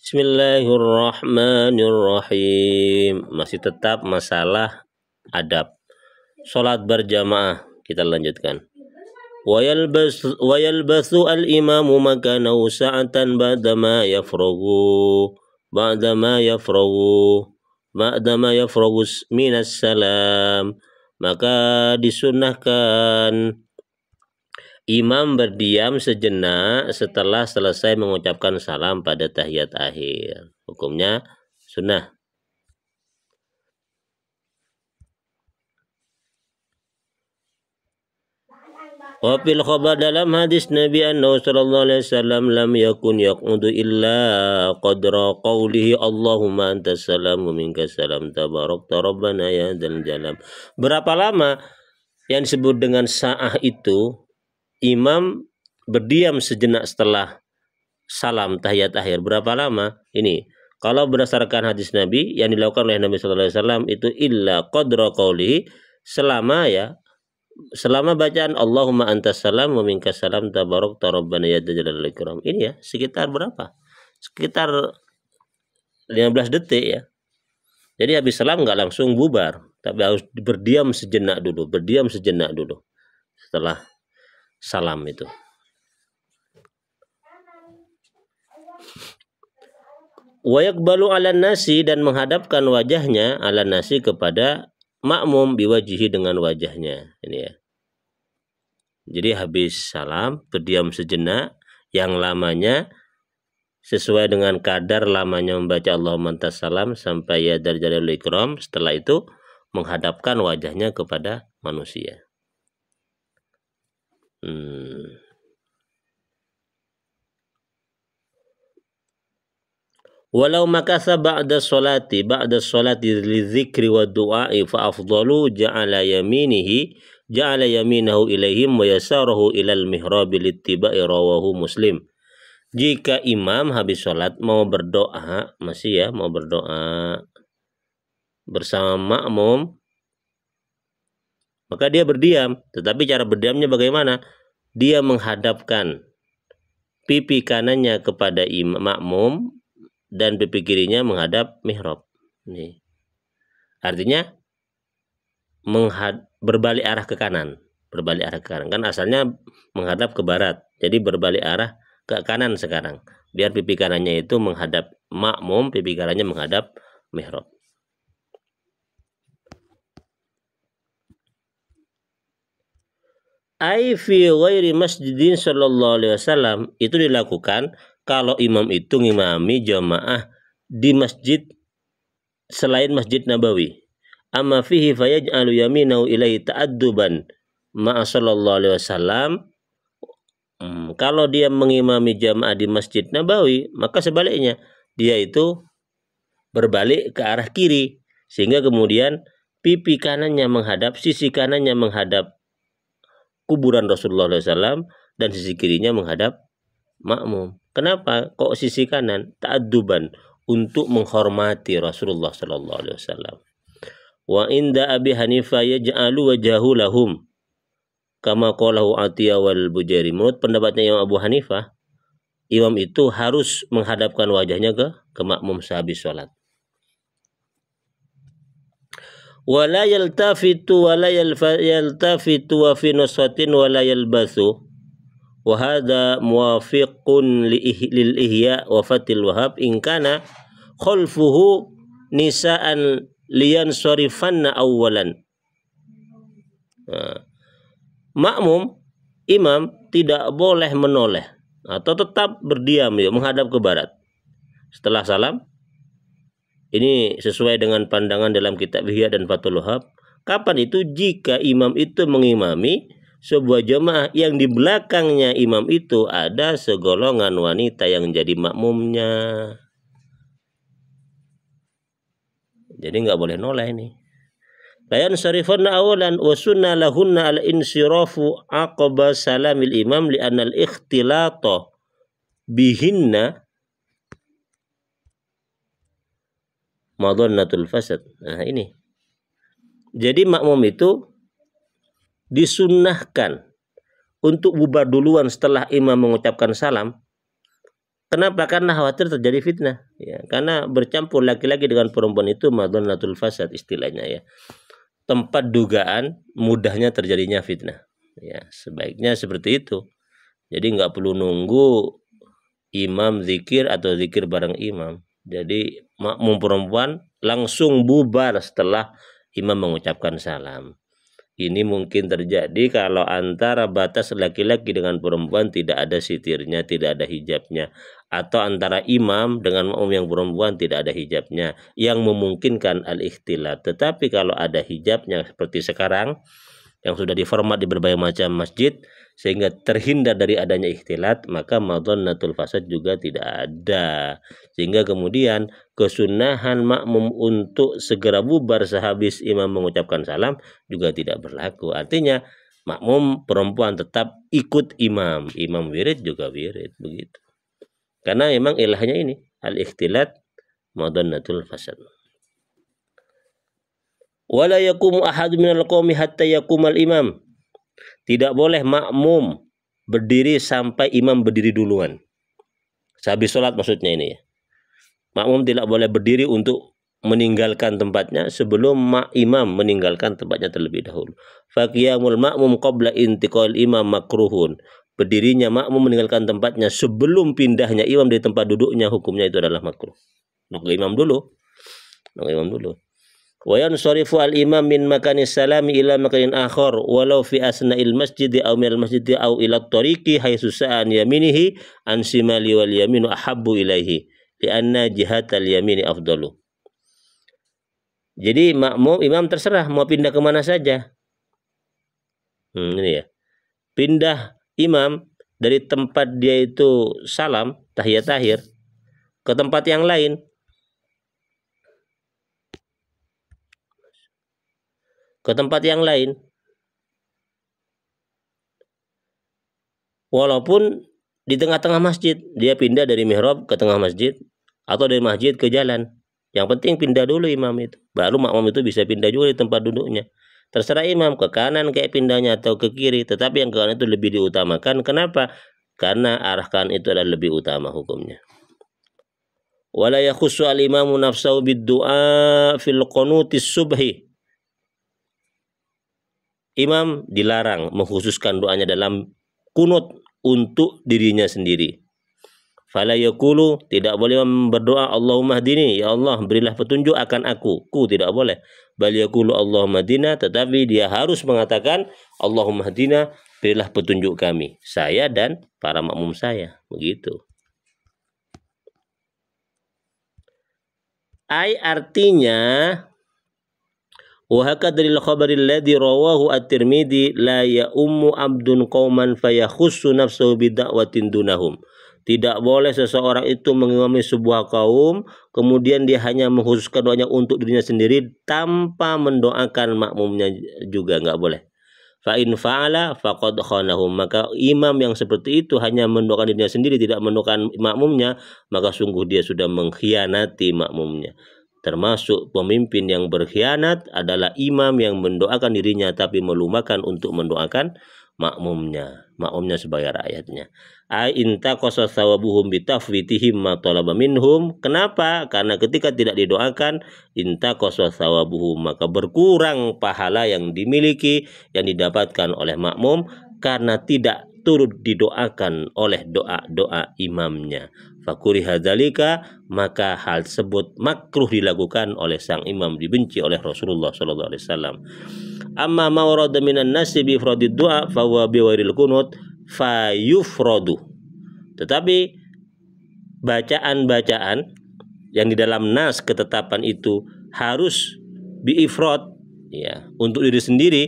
Bismillahirrahmanirrahim. Masih tetap masalah adab salat berjamaah. Kita lanjutkan. Wa yalbasu al-imamu makanahu sa'atan ba'dama yafragu minas salam. Maka disunnahkan imam berdiam sejenak setelah selesai mengucapkan salam pada tahiyat akhir. Hukumnya sunnah. Wa fil khabar dalam hadis Nabi sallallahu alaihi wasallam lam yakun yaqudu illa qadra qawlihi Allahumma antas salam wa minkas salam tabarakta rabbana ya dzal jalal. Berapa lama yang disebut dengan sa'ah itu? Imam berdiam sejenak setelah salam tahiyat akhir. Berapa lama? Ini kalau berdasarkan hadis Nabi yang dilakukan oleh Nabi sallallahu alaihi wasallam itu illa qadra qawlihi, selama bacaan Allahumma antas salam wa minkas salam tabarakta rabbana ya dzal jalali wal ikram. Ini ya sekitar berapa? Sekitar 15 detik ya. Jadi habis salam nggak langsung bubar, tapi harus berdiam sejenak dulu setelah salam itu. Wa yaqbalu 'alan nasi, dan menghadapkan wajahnya 'alan nasi kepada makmum biwajihi, dengan wajahnya. Ini ya. Jadi habis salam berdiam sejenak yang lamanya sesuai dengan kadar lamanya membaca Allahumma antas salam sampai ya dzal jalali wal ikram. Setelah itu menghadapkan wajahnya kepada manusia. Walau makasa ba'da sholati li dzikri wa du'ai fa afdalu ja'ala yaminahu ilaihim wa yasarahu ilal mihrabi littiba'i, rawahu Muslim. Jika imam habis sholat mau berdoa bersama makmum, maka dia berdiam. Tetapi cara berdiamnya bagaimana? Dia menghadapkan pipi kanannya kepada makmum dan pipi kirinya menghadap mihrab. Nih. Artinya berbalik arah ke kanan. Kan asalnya menghadap ke barat. Jadi berbalik arah ke kanan sekarang. Biar pipi kanannya itu menghadap makmum, pipi kanannya menghadap mihrab. Ai fi ghairi masjidin sallallahu alaihi wasallam, itu dilakukan kalau imam itu ngimami jamaah di masjid selain Masjid Nabawi. Amma fihi fayaj'alu yaminahu ilaihi ta'adduban ma'a sallallahu alaihi wasallam. Kalau dia mengimami jamaah di Masjid Nabawi, maka sebaliknya dia itu berbalik ke arah kiri, sehingga kemudian pipi kanannya menghadap, sisi kanannya menghadap kuburan Rasulullah SAW dan sisi kirinya menghadap makmum. Kenapa kok sisi kanan? Ta'adduban, untuk menghormati Rasulullah SAW. Wa inda Abi Hanifah yaj'alu wajahu lahum kama qalahu Atiyah wal Bujairi. Menurut pendapatnya Imam Abu Hanifah, imam itu harus menghadapkan wajahnya ke makmum sehabis sholat. Wala yaltafitu wa fi nusratin wala yalbathu. Wa hadha muwafiqun lil ihya wa fatil wahab in kana khalfuhu nisaan liyansarifanna awwalan. Imam tidak boleh menoleh atau tetap berdiam menghadap ke barat setelah salam. Ini sesuai dengan pandangan dalam kitab Ihya dan Fathul Wahab. Kapan itu? Jika imam itu mengimami sebuah jamaah yang di belakangnya imam itu ada segolongan wanita yang jadi makmumnya. Jadi nggak boleh noleh ini. Layan syarifanna awalan wa sunna lahunna al-insirafu aqaba salamil imam li'anna al-ikhtilata bihinna madhannatul fasad. Nah ini. Jadi makmum itu disunnahkan untuk bubar duluan setelah imam mengucapkan salam, Kenapa? Karena khawatir terjadi fitnah. Ya, karena bercampur laki-laki dengan perempuan itu madonnatul fasad istilahnya ya. Tempat dugaan mudahnya terjadinya fitnah. Ya, sebaiknya seperti itu. Jadi nggak perlu nunggu imam zikir atau zikir bareng imam. Jadi makmum perempuan langsung bubar setelah imam mengucapkan salam. Ini mungkin terjadi kalau antara batas laki-laki dengan perempuan tidak ada sitirnya, tidak ada hijabnya. Atau antara imam dengan makmum yang perempuan tidak ada hijabnya, yang memungkinkan al-ikhtilat. Tetapi kalau ada hijabnya seperti sekarang, yang sudah diformat di berbagai macam masjid, sehingga terhindar dari adanya ikhtilat, maka madonnatul fasad juga tidak ada. Sehingga kemudian kesunahan makmum untuk segera bubar sehabis imam mengucapkan salam juga tidak berlaku. Artinya makmum perempuan tetap ikut imam, imam wirid juga wirid, begitu. Karena memang ilahnya ini al-ikhtilat madonnatul fasad. Wala yakumu ahadu minal qaumi hatta yakumal imam. Tidak boleh makmum berdiri sampai imam berdiri duluan. Sehabis sholat maksudnya ini ya. Makmum tidak boleh berdiri untuk meninggalkan tempatnya sebelum imam meninggalkan tempatnya terlebih dahulu. Faqiyamul makmum qabla intiqal imam makruhun. Berdirinya makmum meninggalkan tempatnya sebelum pindahnya imam dari tempat duduknya, hukumnya itu adalah makruh. Nunggu imam dulu. Nunggu imam dulu. Wa yansarifu al-imam min makanis salami ila makanin akhar walau fi asna'il masjid aw minal masjid aw ila tariqi haitsu sa'an yaminihi an simali wal yaminu ahabbu ilaihi lianna jihatal yamini afdalu. Jadi makmum imam terserah mau pindah kemana saja. Ini ya. Pindah imam dari tempat dia itu salam tahiyat akhir ke tempat yang lain. Ke tempat yang lain. Walaupun di tengah-tengah masjid, dia pindah dari mihrab ke tengah masjid atau dari masjid ke jalan. Yang penting pindah dulu imam itu. Baru makmum itu bisa pindah juga di tempat duduknya. Terserah imam ke kanan kayak pindahnya atau ke kiri, tetapi yang ke kanan itu lebih diutamakan. Kenapa? Karena arah kanan itu adalah lebih utama hukumnya. Wala yakhussu al-imamu nafsahu bid-du'a fil qunutis subhi. Imam dilarang mengkhususkan doanya dalam kunut untuk dirinya sendiri. Fala yaqulu, tidak boleh berdoa Allahumma hdini, ya Allah berilah petunjuk akan aku. Tidak boleh. Bal yaqulu Allahumma hdina, tetapi dia harus mengatakan Allahumma hdina, berilah petunjuk kami, saya dan para makmum saya, begitu. Artinya wa hakadril khabaril ladzi rawahu at-Tirmidzi la ya'ummu abdun qauman fayakhussu nafsuhu bid'awatin dunahum. Tidak boleh seseorang itu mengimami sebuah kaum kemudian dia hanya mengkhususkan doanya untuk dirinya sendiri tanpa mendoakan makmumnya juga, enggak boleh. Fa in fa'ala faqad khanahum, maka imam yang seperti itu hanya mendoakan dirinya sendiri tidak mendoakan makmumnya, maka sungguh dia sudah mengkhianati makmumnya. Termasuk pemimpin yang berkhianat adalah imam yang mendoakan dirinya tapi melupakan untuk mendoakan makmumnya sebagai rakyatnya. Intaqasa thawabuhum bitafwitihim ma talaba minhum. Kenapa? Karena ketika tidak didoakan, intaqasa thawabuhum, maka berkurang pahala yang dimiliki, yang didapatkan oleh makmum karena tidak turut didoakan oleh doa-doa imamnya. Fakuriha dzalika, maka hal tersebut makruh dilakukan oleh sang imam, dibenci oleh Rasulullah sallallahu alaihi wasallam. Amma ma warada minan nasi bi ifradid du'a fa huwa bi ghairil qunut fayufradu. Tetapi bacaan-bacaan yang di dalam nas ketetapan itu harus biifrad ya, untuk diri sendiri,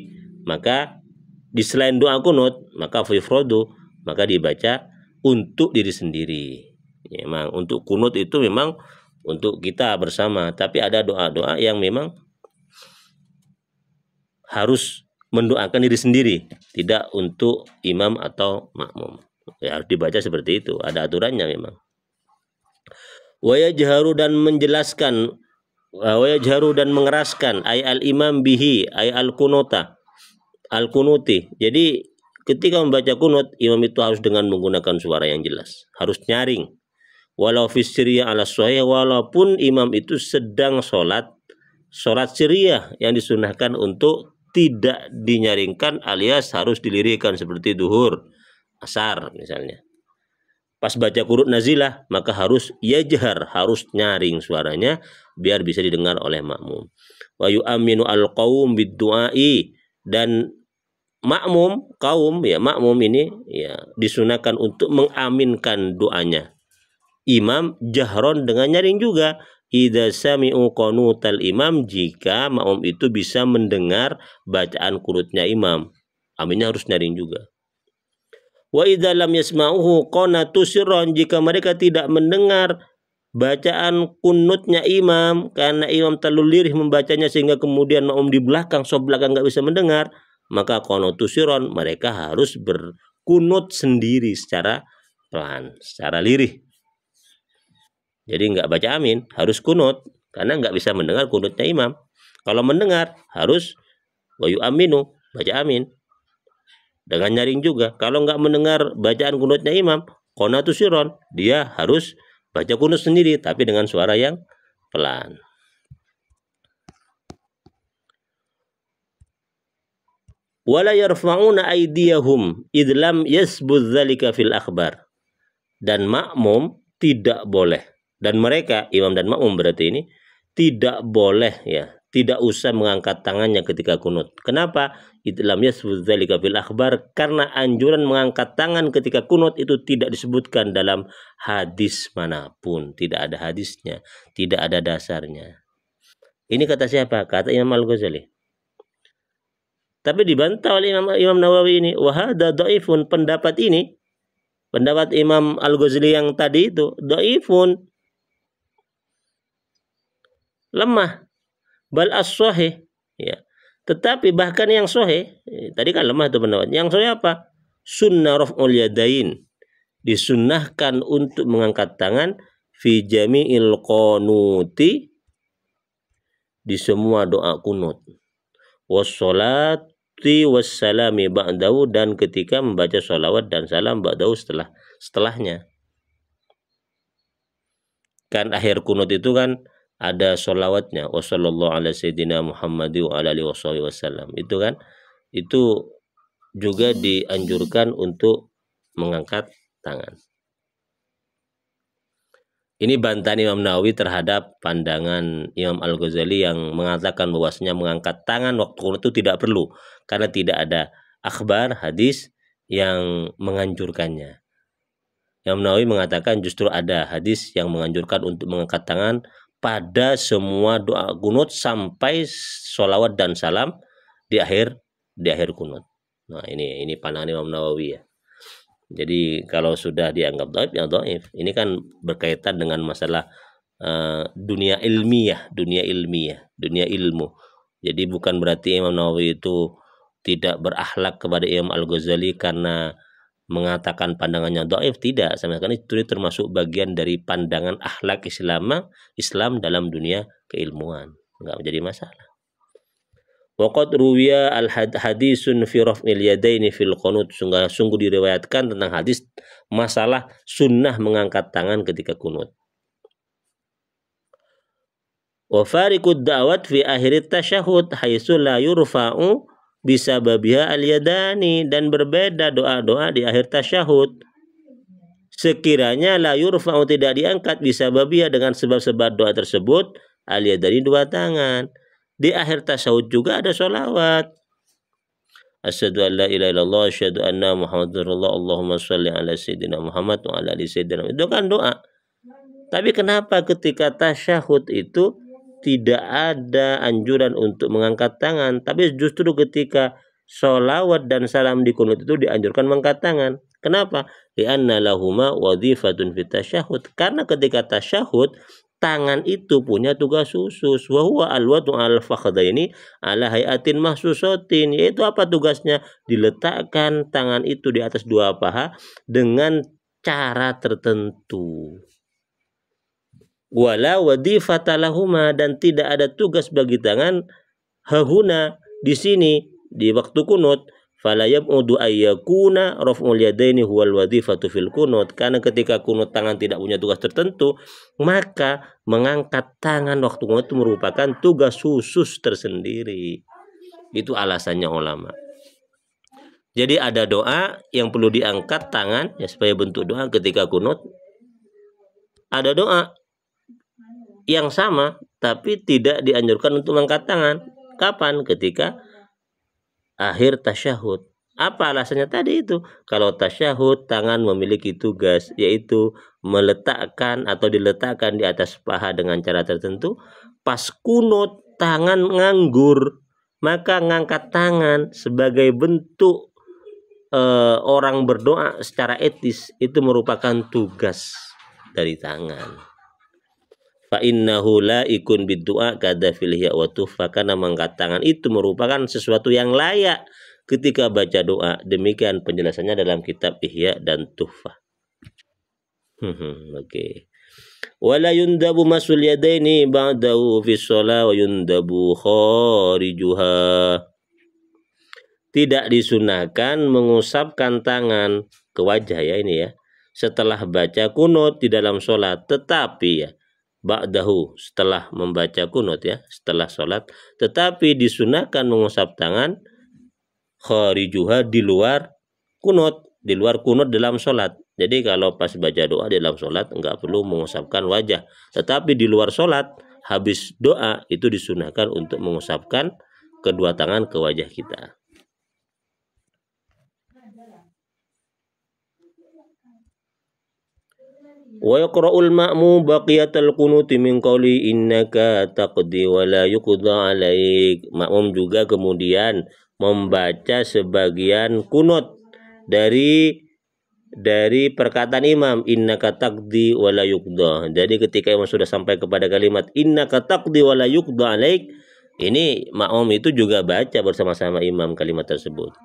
maka di selain doa kunut maka fayufradu, maka dibaca untuk diri sendiri. Ya, memang untuk kunut itu memang untuk kita bersama, tapi ada doa-doa yang memang harus mendoakan diri sendiri, tidak untuk imam atau makmum. Ya, harus dibaca seperti itu, ada aturannya memang. Wa yajharu dan menjelaskan, wa yajharu dan mengeraskan ay al-imam bihi ay al-kunuta al-kunuti. Jadi ketika membaca kunut, imam itu harus dengan menggunakan suara yang jelas, harus nyaring. walau fi sirriyah ala sahih, walaupun imam itu sedang sholat sirriyah yang disunahkan untuk tidak dinyaringkan alias harus dilirikkan seperti duhur, asar misalnya. Pas baca qunut nazilah maka harus yajhar, harus nyaring suaranya biar bisa didengar oleh makmum. Wa yu'minu al-qaum bid-du'ai, dan makmum ini ya disunahkan untuk mengaminkan doanya imam jahron dengan nyaring juga. Idza sami'u qanutal imam, jika makmum itu bisa mendengar bacaan qunutnya imam, aminnya harus nyaring juga. Wa idza lam yasma'uhu qanatu sirran, jika mereka tidak mendengar bacaan kunutnya imam karena imam terlalu lirih membacanya sehingga kemudian makmum di belakang, sob belakang nggak bisa mendengar, maka qanatu sirran, mereka harus berkunut sendiri secara pelan, secara lirih. Jadi nggak baca amin, harus kunut karena nggak bisa mendengar kunutnya imam. Kalau mendengar harus wa yu'minu, baca amin dengan nyaring juga. Kalau nggak mendengar bacaan kunutnya imam, qanatu sirran, dia harus baca kunut sendiri tapi dengan suara yang pelan. Wala yarfa'una aydiyahum id lam yasbut dzalika fil akhbar, dan makmum tidak boleh, dan mereka imam dan makmum berarti ini tidak boleh ya, tidak usah mengangkat tangannya ketika kunut. Kenapa? Idlam yasbut dzalika fil akhbar, karena anjuran mengangkat tangan ketika kunut itu tidak disebutkan dalam hadis manapun, tidak ada hadisnya, tidak ada dasarnya. Ini kata siapa? Kata Imam Al-Ghazali. Tapi dibantah oleh Imam Nawawi ini, wa hadza dhaifun, pendapat ini, pendapat Imam Al-Ghazali yang tadi itu dhaifun, lemah, bal as-sahih ya. Tetapi bahkan yang sahih, tadi kan lemah itu pendapat. Yang sahih apa? Sunnah raf'ul yadain, disunnahkan untuk mengangkat tangan fi jami'il qanuti, di semua doa kunut, wassalati wassalami ba'dahu, dan ketika membaca sholawat dan salam ba'dahu, setelahnya. Kan akhir kunut itu kan ada sholawatnya, wassallallahu ala sayyidina Muhammadi wa ala alihi wasallam, itu kan, itu juga dianjurkan untuk mengangkat tangan. Ini bantahan Imam Nawawi terhadap pandangan Imam Al-Ghazali yang mengatakan bahwasanya mengangkat tangan waktu kunut itu tidak perlu karena tidak ada akhbar, hadis yang menganjurkannya. Imam Nawawi mengatakan justru ada hadis yang menganjurkan untuk mengangkat tangan pada semua doa kunut sampai sholawat dan salam di akhir kunut. Nah, ini pandangan Imam Nawawi ya. Jadi kalau sudah dianggap dhaif, ya dhaif. Ini kan berkaitan dengan masalah dunia ilmiah, dunia ilmu. Jadi bukan berarti Imam Nawawi itu tidak berakhlak kepada Imam Al-Ghazali karena mengatakan pandangannya dhaif, tidak, sama sekali. Itu termasuk bagian dari pandangan akhlak Islam dalam dunia keilmuan, enggak menjadi masalah. Waqad ruwiya al-hadisun fi raf'il yadaini fil qunut, sungguh diriwayatkan tentang hadis masalah sunnah mengangkat tangan ketika kunut. Wa fariqud da'wat fi akhir tasyahhud haitsu la yurfa'u bisababiha al-yadani, dan berbeda doa-doa di akhir tasyahud sekiranya la yurfa'u, tidak diangkat, bisababiha, dengan sebab-sebab doa tersebut, al-yadani, dua tangan. Di akhir tasyahud juga ada sholawat, asyhadu an la ilaha illallah asyhadu anna muhammadar rasulullah Allahumma sholli ala sayyidina Muhammad wa ala ali sayyidina, itu kan doa. Tapi kenapa ketika tasyahud itu tidak ada anjuran untuk mengangkat tangan, tapi justru ketika sholawat dan salam di kunut itu dianjurkan mengangkat tangan? Kenapa? Li'anna lahuma wadhifatun fit tasyahud, karena ketika tasyahud tangan itu punya tugas khusus, wa huwa alwatu al-fakhdaini ala hayatin mahsusatin, yaitu apa tugasnya? Diletakkan tangan itu di atas dua paha dengan cara tertentu. Wala wadhifata lahuma, dan tidak ada tugas bagi tangan hahuna di sini di waktu kunut fala yab'udu ayyakuna raf'ul yadaini huwal wadhifatu fil kunut, karena ketika kunut tangan tidak punya tugas tertentu, maka mengangkat tangan waktu kunut itu merupakan tugas khusus tersendiri. Itu alasannya ulama. Jadi ada doa yang perlu diangkat tangan ya supaya bentuk doa ketika kunut. Ada doa yang sama tapi tidak dianjurkan untuk mengangkat tangan. Kapan? Ketika akhir tasyahud. Apa alasannya tadi itu? Kalau tasyahud tangan memiliki tugas yaitu meletakkan atau diletakkan di atas paha dengan cara tertentu. Pas kunut tangan nganggur, maka ngangkat tangan sebagai bentuk orang berdoa secara etis itu merupakan tugas dari tangan. Fa innahu la ikun biddu'a kada fil hiya wa tuhfa, karena mengangkat tangan itu merupakan sesuatu yang layak ketika baca doa. Demikian penjelasannya dalam kitab Ihya dan Tuhfah. Oke. Wala yundabu masul yadaini ba'dahu fi shalah wa yundabu kharijuha. Tidak disunahkan mengusapkan tangan ke wajah ya ini ya setelah baca kunut di dalam sholat, tetapi ya ba'dahu setelah membaca kunut ya setelah sholat, tetapi disunahkan mengusap tangan kharijuha di luar kunut dalam sholat. Jadi kalau pas baca doa di dalam sholat enggak perlu mengusapkan wajah, tetapi di luar sholat habis doa itu disunahkan untuk mengusapkan kedua tangan ke wajah kita. Wa yaqra'ul ma'mum baqiyatal qunuti min qawli innaka taqdi wa la yuqda 'alaik. Makmum juga kemudian membaca sebagian kunut dari perkataan imam innaka taqdi wa la yuqda. Jadi ketika imam sudah sampai kepada kalimat innaka taqdi wa la yuqda 'alaik, ini makmum itu juga baca bersama-sama imam kalimat tersebut.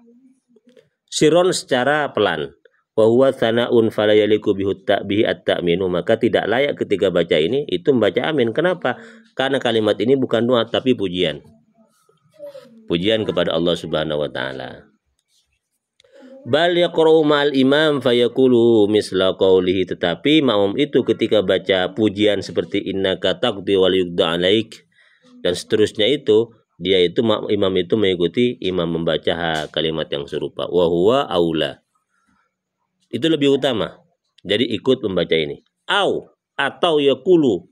Sirron secara pelan. Wa huwa tsana'un fala yaliku bihi at-ta'minu, maka tidak layak ketika baca ini itu membaca amin. Kenapa? Karena kalimat ini bukan doa tapi pujian. Pujian kepada Allah Subhanahu wa taala. Bal yaqra'u ma'al imam fayaqulu misla qawlihi, tetapi makmum itu ketika baca pujian seperti innaka taqdi wa yuqda 'alaik dan seterusnya itu, dia itu imam itu mengikuti imam membaca kalimat yang serupa. Wa huwa aula. Itu lebih utama. Jadi ikut membaca ini. Atau yaqulu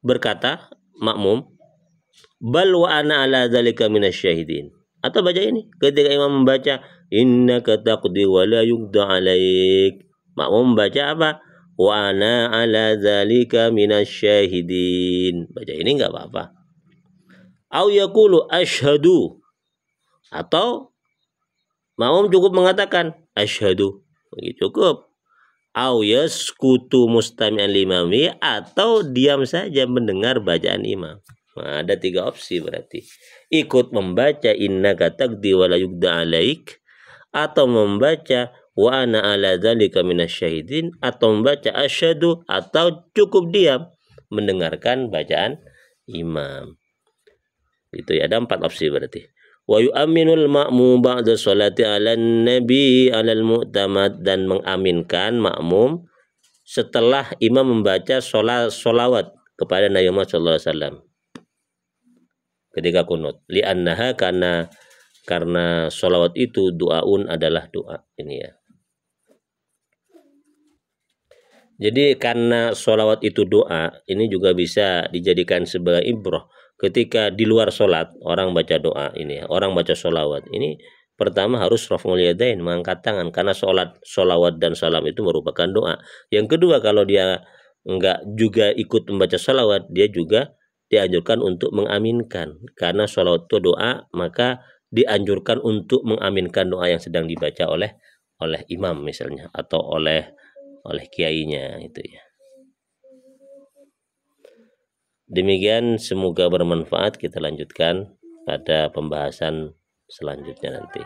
berkata makmum bal wa ana ala dzalika minasyahidin. Atau baca ini ketika imam membaca innaka taqdi wa la yuqda 'alaik. Makmum membaca apa? Wa ana ala dzalika minasyahidin. Baca ini enggak apa-apa. Au yaqulu asyhadu. Atau makmum cukup mengatakan asyhadu. Cukup. Au yaskutu mustami'an limami, atau diam saja mendengar bacaan imam. Nah, ada 3 opsi berarti. Ikut membaca innaka taqdi wa la yuqda 'alaik, atau membaca wa ana ala dzalika minasyahidin, atau membaca asyhadu, atau cukup diam mendengarkan bacaan imam. Itu ya, ada 4 opsi berarti. Wa yu'minul ma'mum ba'da sholati 'alan nabi 'alal mu'tamad, dan mengaminkan makmum setelah imam membaca sholawat kepada Nabi Muhammad sallallahu alaihi wasallam ketika kunut. Li'annaha, karena sholawat itu doaun adalah doa ini ya. Jadi karena sholawat itu doa, ini juga bisa dijadikan sebagai ibrah. Ketika di luar sholat orang baca doa ini ya, orang baca sholawat ini, pertama harus raf'ul yadain, mengangkat tangan, karena sholawat dan salam itu merupakan doa. Yang kedua, kalau dia enggak juga ikut membaca sholawat, dia juga dianjurkan untuk mengaminkan, karena sholawat itu doa, maka dianjurkan untuk mengaminkan doa yang sedang dibaca oleh imam misalnya, atau oleh kiainya itu ya. Demikian, semoga bermanfaat. Kita lanjutkan pada pembahasan selanjutnya nanti.